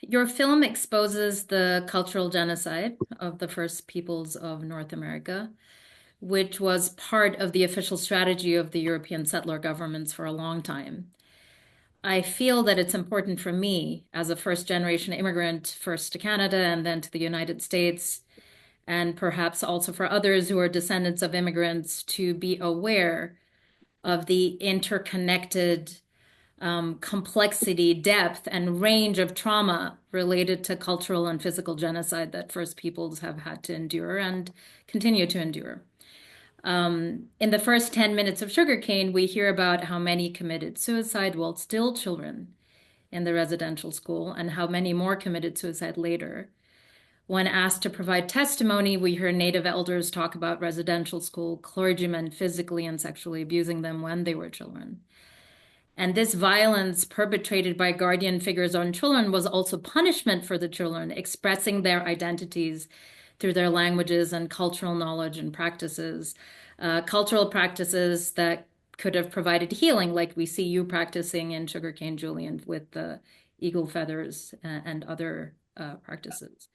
Your film exposes the cultural genocide of the first peoples of North America, which was part of the official strategy of the European settler governments for a long time. I feel that it's important for me as a first generation immigrant, first to Canada and then to the United States, and perhaps also for others who are descendants of immigrants, to be aware of the interconnected complexity, depth, and range of trauma related to cultural and physical genocide that First Peoples have had to endure and continue to endure. In the first 10 minutes of Sugarcane, we hear about how many committed suicide while still children in the residential school and how many more committed suicide later. When asked to provide testimony, we hear Native elders talk about residential school clergymen physically and sexually abusing them when they were children. And this violence perpetrated by guardian figures on children was also punishment for the children, expressing their identities through their languages and cultural knowledge and practices, cultural practices that could have provided healing, like we see you practicing in Sugarcane, Julian, with the eagle feathers and other practices.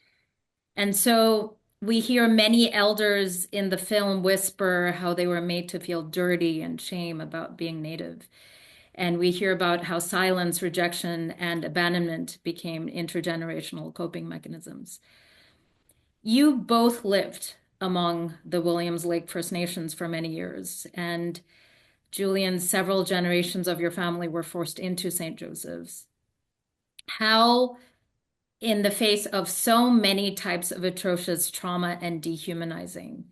And so we hear many elders in the film whisper how they were made to feel dirty and shame about being Native. And we hear about how silence, rejection, and abandonment became intergenerational coping mechanisms. You both lived among the Williams Lake First Nations for many years, and Julian, several generations of your family were forced into St. Joseph's. How, in the face of so many types of atrocious trauma and dehumanizing,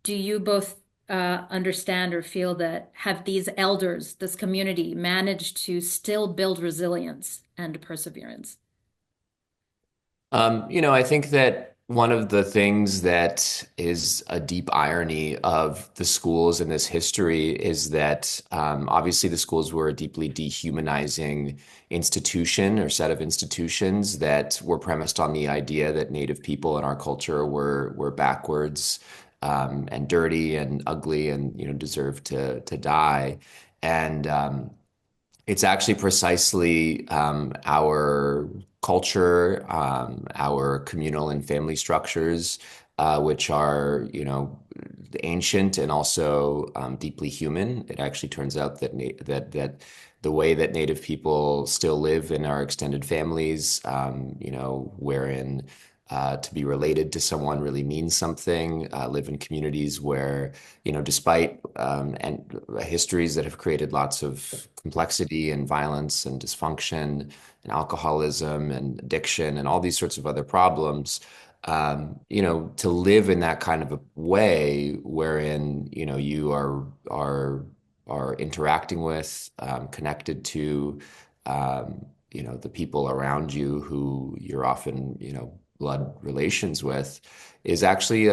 do you both understand or feel that have these elders, this community, managed to still build resilience and perseverance? I think that one of the things that is a deep irony of the schools in this history is that obviously the schools were a deeply dehumanizing institution or set of institutions that were premised on the idea that Native people in our culture were backwards and dirty and ugly and deserved to die. And it's actually precisely our culture, our communal and family structures, which are, ancient and also deeply human. It actually turns out that that the way that Native people still live in our extended families, wherein to be related to someone really means something. Live in communities where, despite and histories that have created lots of complexity and violence and dysfunction and alcoholism and addiction and all these sorts of other problems, to live in that kind of a way wherein, you are interacting with, connected to, the people around you who you're often, blood relations with, is actually,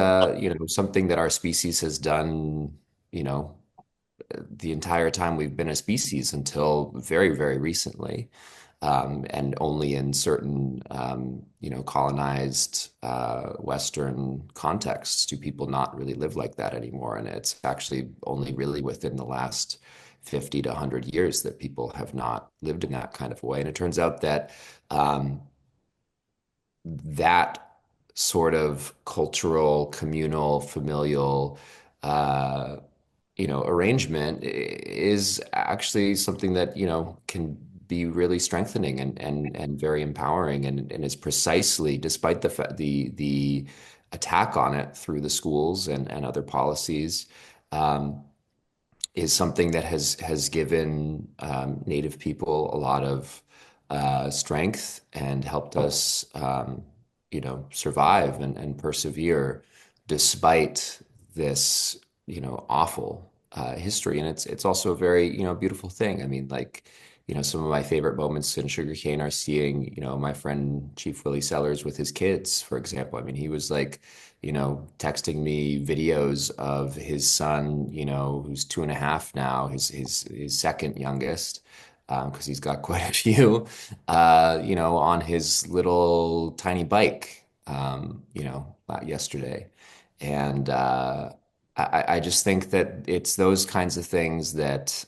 something that our species has done, you know, the entire time we've been a species until very, very recently. And only in certain, colonized Western contexts do people not really live like that anymore. And it's actually only really within the last 50 to 100 years that people have not lived in that kind of way. And it turns out that that sort of cultural, communal, familial, uh, arrangement is actually something that, can be really strengthening and very empowering and is precisely, despite the attack on it through the schools and other policies, um, is something that has given Native people a lot of strength and helped us, survive and persevere despite this, awful history. And it's also a very, beautiful thing. I mean, like, some of my favorite moments in Sugarcane are seeing, my friend Chief Willie Sellers with his kids, for example. I mean, he was like, texting me videos of his son, who's 2.5 now, his second youngest, because he's got quite a few, on his little tiny bike, yesterday. And I just think that it's those kinds of things that,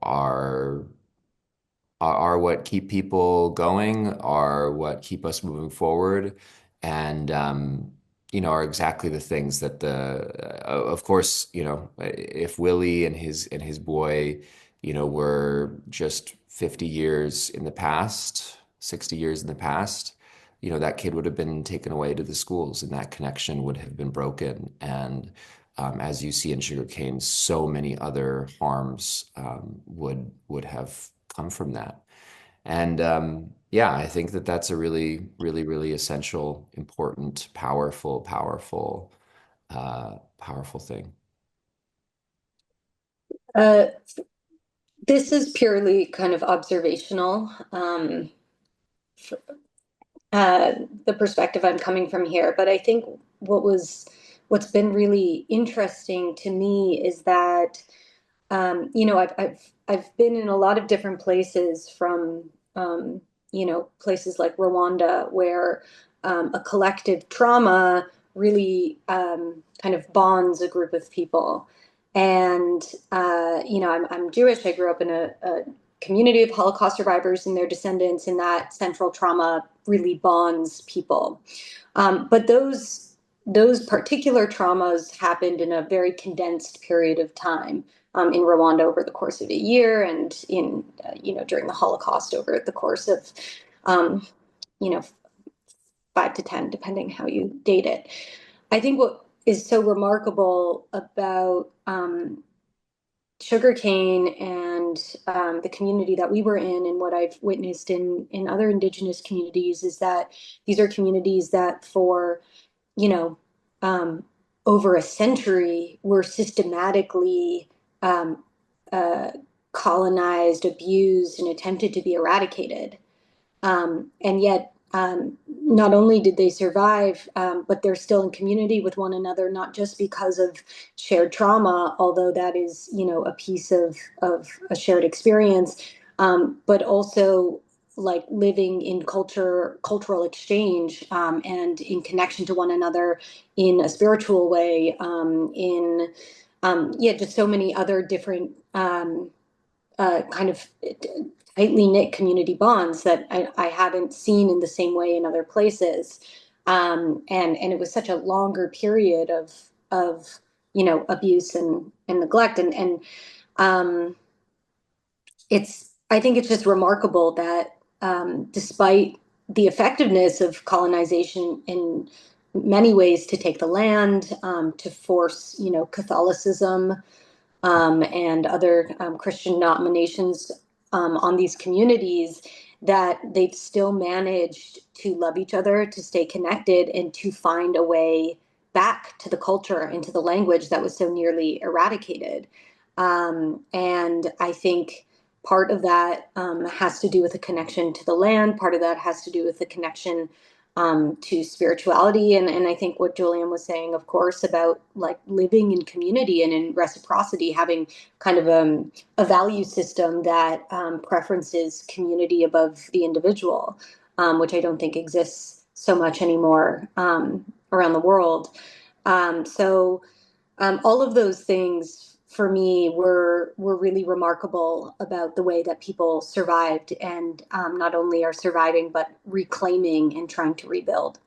are are what keep people going, are what keep us moving forward, and are exactly the things that of course, if Willie and his boy, were just 50 years in the past, 60 years in the past, that kid would have been taken away to the schools, and that connection would have been broken. And as you see in Sugarcane, so many other harms would have come from that. And yeah, I think that that's a really, really, really essential, important, powerful thing. Uh, this is purely kind of observational. Uh, the perspective I'm coming from here, but I think what's been really interesting to me is that I've been in a lot of different places from places like Rwanda where a collective trauma really kind of bonds a group of people. And I'm Jewish. I grew up in a community of Holocaust survivors and their descendants, and that central trauma really bonds people. But those particular traumas happened in a very condensed period of time in Rwanda over the course of a year, and in during the Holocaust over the course of um, you know 5 to 10, depending how you date it. I think what is so remarkable about sugarcane and the community that we were in, and what I've witnessed in other indigenous communities, is that these are communities that for you know, um, over a century were systematically um, uh, colonized, abused, and attempted to be eradicated. And yet, not only did they survive, but they're still in community with one another, not just because of shared trauma, although that is, a piece of a shared experience, but also like living in cultural exchange, and in connection to one another in a spiritual way, yeah, just so many other different kind of tightly knit community bonds that I haven't seen in the same way in other places. And it was such a longer period of abuse and neglect, and um, I think it's just remarkable that despite the effectiveness of colonization in many ways to take the land, to force Catholicism and other Christian denominations on these communities, that they've still managed to love each other, to stay connected, and to find a way back to the culture and to the language that was so nearly eradicated. And I think part of that has to do with a connection to the land. Part of that has to do with the connection to spirituality. And I think what Julian was saying, of course, about like living in community and in reciprocity, having kind of a value system that preferences community above the individual, which I don't think exists so much anymore around the world. So all of those things for me were really remarkable about the way that people survived, and not only are surviving but reclaiming and trying to rebuild.